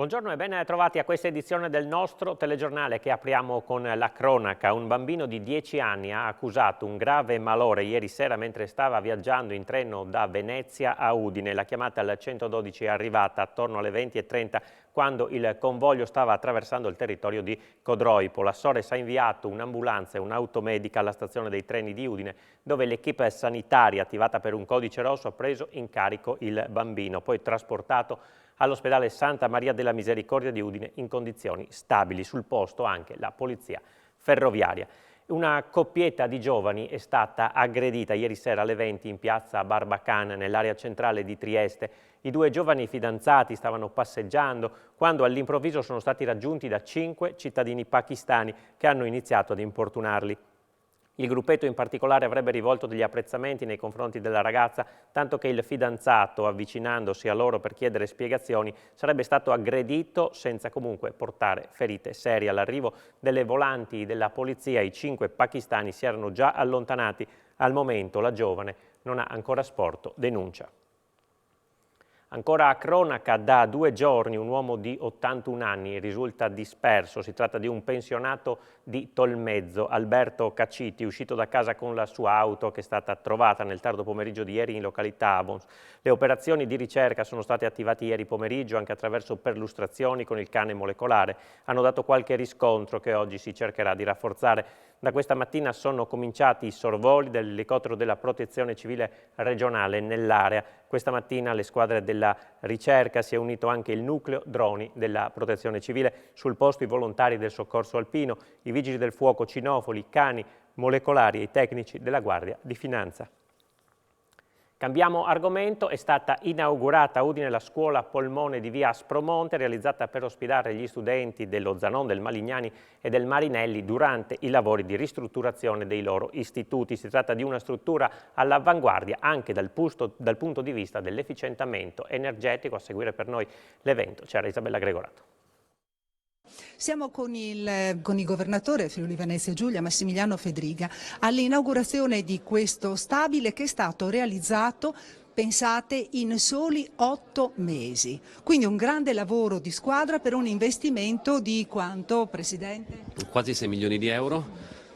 Buongiorno e ben trovati a questa edizione del nostro telegiornale che apriamo con la cronaca. Un bambino di 10 anni ha accusato un grave malore ieri sera mentre stava viaggiando in treno da Venezia a Udine. La chiamata al 112 è arrivata attorno alle 20:30 quando il convoglio stava attraversando il territorio di Codroipo. La Sores ha inviato un'ambulanza e un'automedica alla stazione dei treni di Udine dove l'equipe sanitaria attivata per un codice rosso ha preso in carico il bambino, poi trasportato all'ospedale Santa Maria della Misericordia di Udine in condizioni stabili. Sul posto anche la polizia ferroviaria. Una coppietta di giovani è stata aggredita ieri sera alle 20 in piazza Barbacana, nell'area centrale di Trieste. I due giovani fidanzati stavano passeggiando quando all'improvviso sono stati raggiunti da 5 cittadini pakistani che hanno iniziato ad importunarli. Il gruppetto in particolare avrebbe rivolto degli apprezzamenti nei confronti della ragazza, tanto che il fidanzato, avvicinandosi a loro per chiedere spiegazioni, sarebbe stato aggredito senza comunque portare ferite serie. All'arrivo delle volanti della polizia i 5 pakistani si erano già allontanati. Al momento la giovane non ha ancora sporto denuncia. Ancora a cronaca, da 2 giorni un uomo di 81 anni risulta disperso. Si tratta di un pensionato di Tolmezzo, Alberto Cacciti, uscito da casa con la sua auto che è stata trovata nel tardo pomeriggio di ieri in località Avons. Le operazioni di ricerca sono state attivate ieri pomeriggio anche attraverso perlustrazioni con il cane molecolare. Hanno dato qualche riscontro che oggi si cercherà di rafforzare. Da questa mattina sono cominciati i sorvoli dell'elicottero della Protezione Civile regionale nell'area. Questa mattina alle squadre della ricerca si è unito anche il nucleo droni della Protezione Civile. Sul posto i volontari del soccorso alpino, i vigili del fuoco cinofoli, cani molecolari e i tecnici della Guardia di Finanza. Cambiamo argomento, è stata inaugurata a Udine la scuola polmone di via Aspromonte, realizzata per ospitare gli studenti dello Zanon, del Malignani e del Marinelli durante i lavori di ristrutturazione dei loro istituti. Si tratta di una struttura all'avanguardia anche dal punto di vista dell'efficientamento energetico. A seguire per noi l'evento c'era Isabella Gregorato. Siamo con il governatore Friuli Venezia Giulia, Massimiliano Fedriga, all'inaugurazione di questo stabile che è stato realizzato, pensate, in soli 8 mesi. Quindi un grande lavoro di squadra per un investimento di quanto, Presidente? Quasi 6 milioni di euro,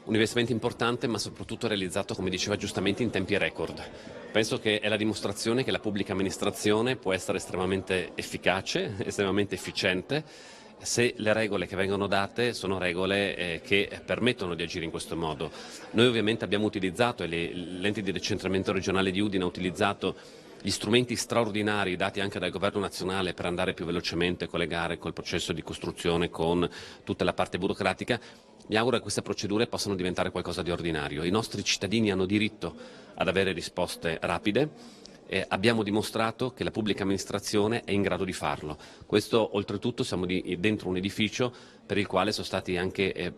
un investimento importante ma soprattutto realizzato, come diceva giustamente, in tempi record. Penso che è la dimostrazione che la pubblica amministrazione può essere estremamente efficace, estremamente efficiente, se le regole che vengono date sono regole che permettono di agire in questo modo. Noi ovviamente abbiamo utilizzato, e l'ente di decentramento regionale di Udine ha utilizzato gli strumenti straordinari dati anche dal governo nazionale per andare più velocemente a collegare col processo di costruzione con tutta la parte burocratica. Mi auguro che queste procedure possano diventare qualcosa di ordinario. I nostri cittadini hanno diritto ad avere risposte rapide. Abbiamo dimostrato che la pubblica amministrazione è in grado di farlo. Questo oltretutto siamo dentro un edificio per il quale sono stati anche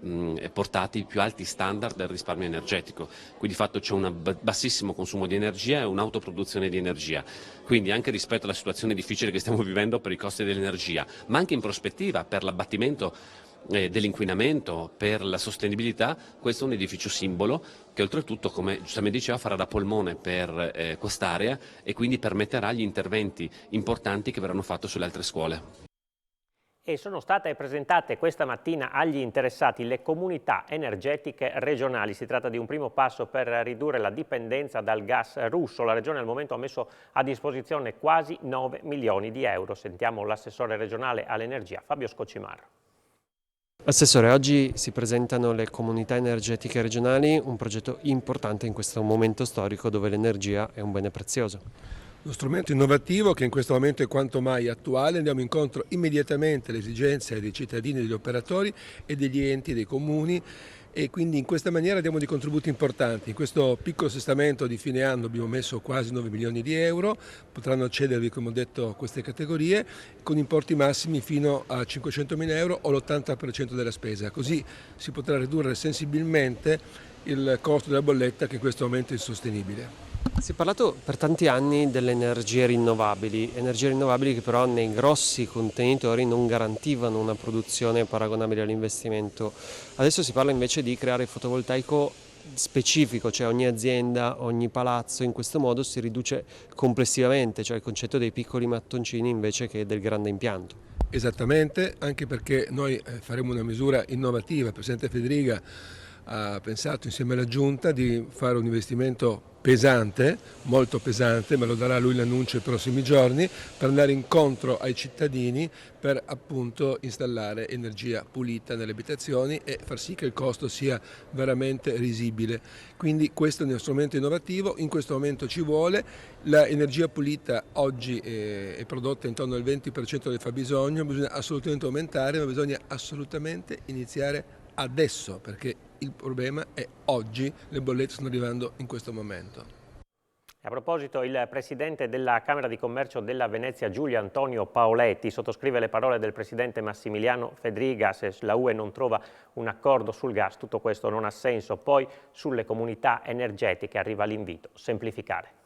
portati i più alti standard del risparmio energetico. Qui di fatto c'è un bassissimo consumo di energia e un'autoproduzione di energia. Quindi anche rispetto alla situazione difficile che stiamo vivendo per i costi dell'energia, ma anche in prospettiva per l'abbattimento dell'inquinamento, per la sostenibilità, questo è un edificio simbolo che oltretutto, come giustamente diceva, farà da polmone per quest'area e quindi permetterà gli interventi importanti che verranno fatti sulle altre scuole. E sono state presentate questa mattina agli interessati le comunità energetiche regionali. Si tratta di un primo passo per ridurre la dipendenza dal gas russo. La Regione al momento ha messo a disposizione quasi 9 milioni di euro. Sentiamo l'assessore regionale all'energia Fabio Scocimarro. Assessore, oggi si presentano le comunità energetiche regionali, un progetto importante in questo momento storico dove l'energia è un bene prezioso. Uno strumento innovativo che in questo momento è quanto mai attuale. Andiamo incontro immediatamente alle esigenze dei cittadini, degli operatori e degli enti, dei comuni, e quindi in questa maniera diamo dei contributi importanti. In questo piccolo assestamento di fine anno abbiamo messo quasi 9 milioni di euro, potranno accedervi, come ho detto, a queste categorie con importi massimi fino a 500.000 euro o l'80% della spesa, così si potrà ridurre sensibilmente il costo della bolletta, che in questo momento è insostenibile. Si è parlato per tanti anni delle energie rinnovabili che però nei grossi contenitori non garantivano una produzione paragonabile all'investimento. Adesso si parla invece di creare fotovoltaico specifico, cioè ogni azienda, ogni palazzo, in questo modo si riduce complessivamente, cioè il concetto dei piccoli mattoncini invece che del grande impianto. Esattamente, anche perché noi faremo una misura innovativa. Il Presidente Fedriga ha pensato insieme alla Giunta di fare un investimento pesante, molto pesante, me lo darà lui l'annuncio nei prossimi giorni, per andare incontro ai cittadini per appunto installare energia pulita nelle abitazioni e far sì che il costo sia veramente risibile. Quindi questo è uno strumento innovativo, in questo momento ci vuole, l'energia pulita oggi è prodotta intorno al 20% del fabbisogno, bisogna assolutamente aumentare, ma bisogna assolutamente iniziare adesso, perché il problema è oggi, le bollette stanno arrivando in questo momento. A proposito, il presidente della Camera di Commercio della Venezia Giulia, Antonio Paoletti, sottoscrive le parole del presidente Massimiliano Fedriga: se la UE non trova un accordo sul gas, tutto questo non ha senso. Poi sulle comunità energetiche arriva l'invito: semplificare.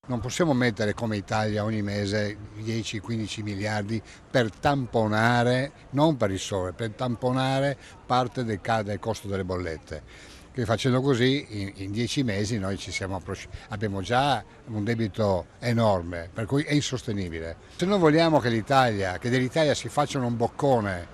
Non possiamo mettere come Italia ogni mese 10-15 miliardi per tamponare, non per risolvere, per tamponare parte del costo delle bollette. Che facendo così in 10 mesi noi abbiamo già un debito enorme, per cui è insostenibile. Se noi vogliamo che dell'Italia si facciano un boccone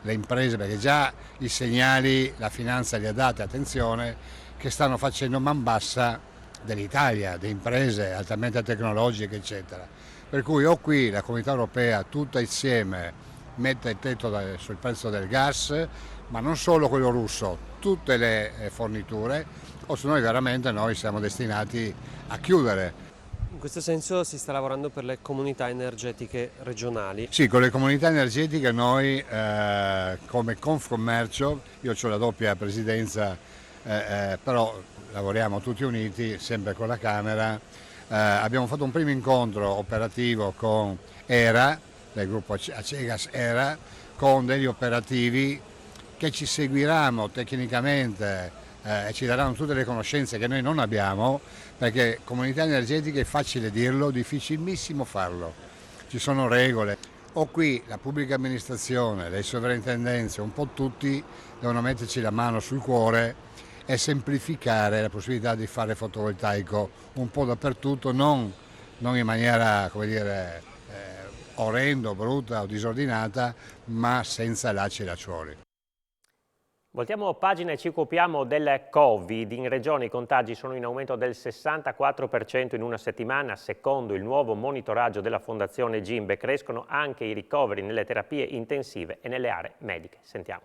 le imprese, perché già i segnali la finanza li ha dati, attenzione, che stanno facendo man bassa dell'Italia, di imprese altamente tecnologiche, eccetera. Per cui o qui la Comunità Europea tutta insieme mette il tetto sul prezzo del gas, ma non solo quello russo, tutte le forniture, o se noi siamo destinati a chiudere. In questo senso si sta lavorando per le comunità energetiche regionali. Sì, con le comunità energetiche noi come Confcommercio, io ho la doppia presidenza, però lavoriamo tutti uniti, sempre con la Camera. Abbiamo fatto un primo incontro operativo con ERA, del gruppo Acegas ERA, con degli operativi che ci seguiranno tecnicamente e ci daranno tutte le conoscenze che noi non abbiamo, perché comunità energetiche è facile dirlo, difficilissimo farlo. Ci sono regole. O qui la pubblica amministrazione, le sovrintendenze, un po' tutti devono metterci la mano sul cuore e semplificare la possibilità di fare fotovoltaico un po' dappertutto, non in maniera, come dire, orrendo, brutta o disordinata, ma senza lacci e lacciuoli. Voltiamo pagina e ci occupiamo del Covid. In regione i contagi sono in aumento del 64% in una settimana. Secondo il nuovo monitoraggio della Fondazione Gimbe, crescono anche i ricoveri nelle terapie intensive e nelle aree mediche. Sentiamo.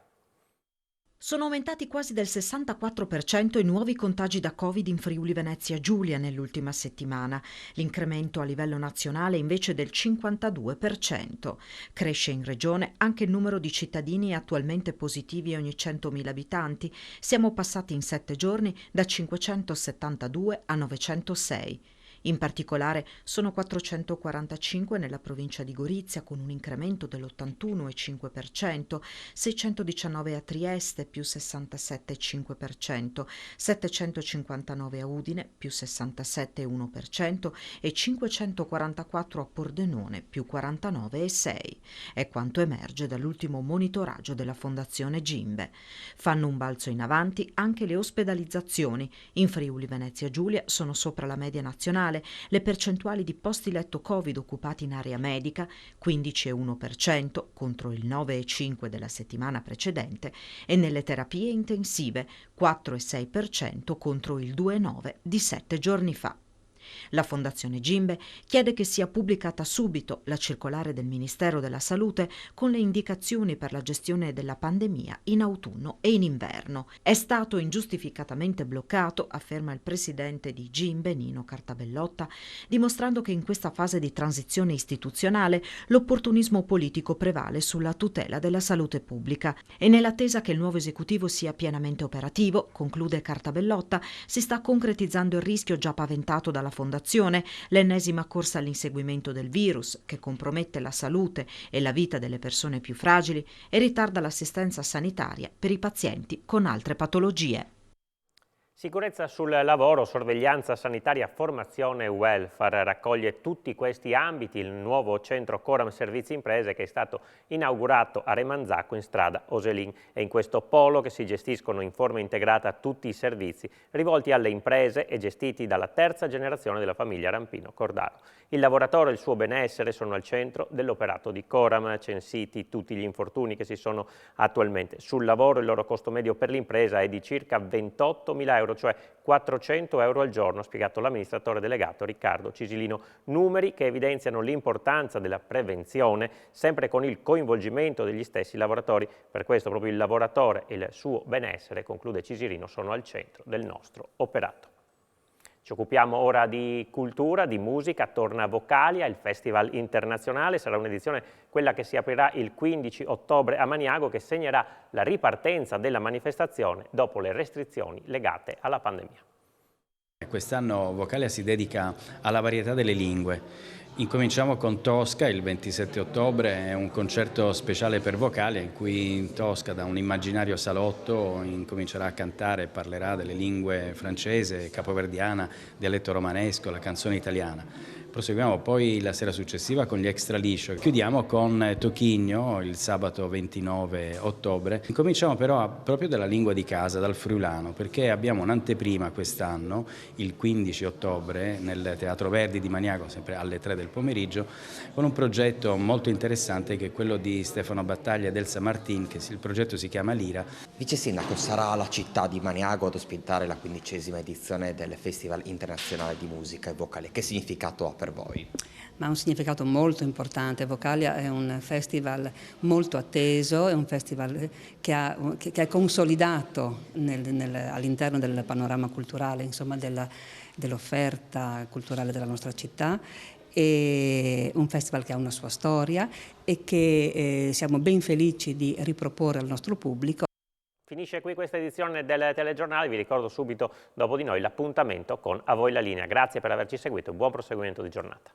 Sono aumentati quasi del 64% i nuovi contagi da Covid in Friuli Venezia Giulia nell'ultima settimana. L'incremento a livello nazionale è invece del 52%. Cresce in regione anche il numero di cittadini attualmente positivi ogni 100.000 abitanti. Siamo passati in 7 giorni da 572 a 906. In particolare sono 445 nella provincia di Gorizia con un incremento dell'81,5%, 619 a Trieste più 67,5%, 759 a Udine più 67,1% e 544 a Pordenone più 49,6%. È quanto emerge dall'ultimo monitoraggio della Fondazione Gimbe. Fanno un balzo in avanti anche le ospedalizzazioni. In Friuli Venezia Giulia sono sopra la media nazionale le percentuali di posti letto Covid occupati in area medica, 15,1% contro il 9,5% della settimana precedente, e nelle terapie intensive 4,6% contro il 2,9% di 7 giorni fa. La Fondazione Gimbe chiede che sia pubblicata subito la circolare del Ministero della Salute con le indicazioni per la gestione della pandemia in autunno e in inverno. È stato ingiustificatamente bloccato, afferma il presidente di Gimbe, Nino Cartabellotta, dimostrando che in questa fase di transizione istituzionale l'opportunismo politico prevale sulla tutela della salute pubblica. E nell'attesa che il nuovo esecutivo sia pienamente operativo, conclude Cartabellotta, si sta concretizzando il rischio già paventato dalla Fondazione, l'ennesima corsa all'inseguimento del virus che compromette la salute e la vita delle persone più fragili e ritarda l'assistenza sanitaria per i pazienti con altre patologie. Sicurezza sul lavoro, sorveglianza sanitaria, formazione e welfare raccoglie tutti questi ambiti il nuovo centro Coram Servizi Imprese che è stato inaugurato a Remanzacco in strada Oselin. È in questo polo che si gestiscono in forma integrata tutti i servizi rivolti alle imprese e gestiti dalla terza generazione della famiglia Rampino Cordaro. Il lavoratore e il suo benessere sono al centro dell'operato di Coram, censiti tutti gli infortuni che si sono attualmente sul lavoro. Il loro costo medio per l'impresa è di circa 28.000 euro, cioè 400 euro al giorno, ha spiegato l'amministratore delegato Riccardo Cisilino. Numeri che evidenziano l'importanza della prevenzione, sempre con il coinvolgimento degli stessi lavoratori. Per questo proprio il lavoratore e il suo benessere, conclude Cisilino, sono al centro del nostro operato. Ci occupiamo ora di cultura, di musica, torna Vocalia, il festival internazionale, sarà un'edizione quella che si aprirà il 15 ottobre a Maniago, che segnerà la ripartenza della manifestazione dopo le restrizioni legate alla pandemia. Quest'anno Vocalia si dedica alla varietà delle lingue. Incominciamo con Tosca il 27 ottobre, è un concerto speciale per Vocalia in cui Tosca da un immaginario salotto incomincerà a cantare e parlerà delle lingue francese, capoverdiana, dialetto romanesco, la canzone italiana. Proseguiamo poi la sera successiva con gli Extra Liscio. Chiudiamo con Tochigno il sabato 29 ottobre. Incominciamo però proprio dalla lingua di casa, dal friulano, perché abbiamo un'anteprima quest'anno, il 15 ottobre, nel Teatro Verdi di Maniago, sempre alle 3 del pomeriggio, con un progetto molto interessante che è quello di Stefano Battaglia ed Elsa Martin, che il progetto si chiama Lira. Vice Sindaco, sarà la città di Maniago ad ospitare la 15ª edizione del Festival Internazionale di Musica e Vocalia. Che significato ha per voi? Ma ha un significato molto importante. Vocalia è un festival molto atteso, è un festival che è consolidato all'interno del panorama culturale, insomma dell'offerta culturale della nostra città. È un festival che ha una sua storia e che siamo ben felici di riproporre al nostro pubblico. Finisce qui questa edizione del telegiornale, vi ricordo subito dopo di noi l'appuntamento con A Voi la Linea. Grazie per averci seguito e buon proseguimento di giornata.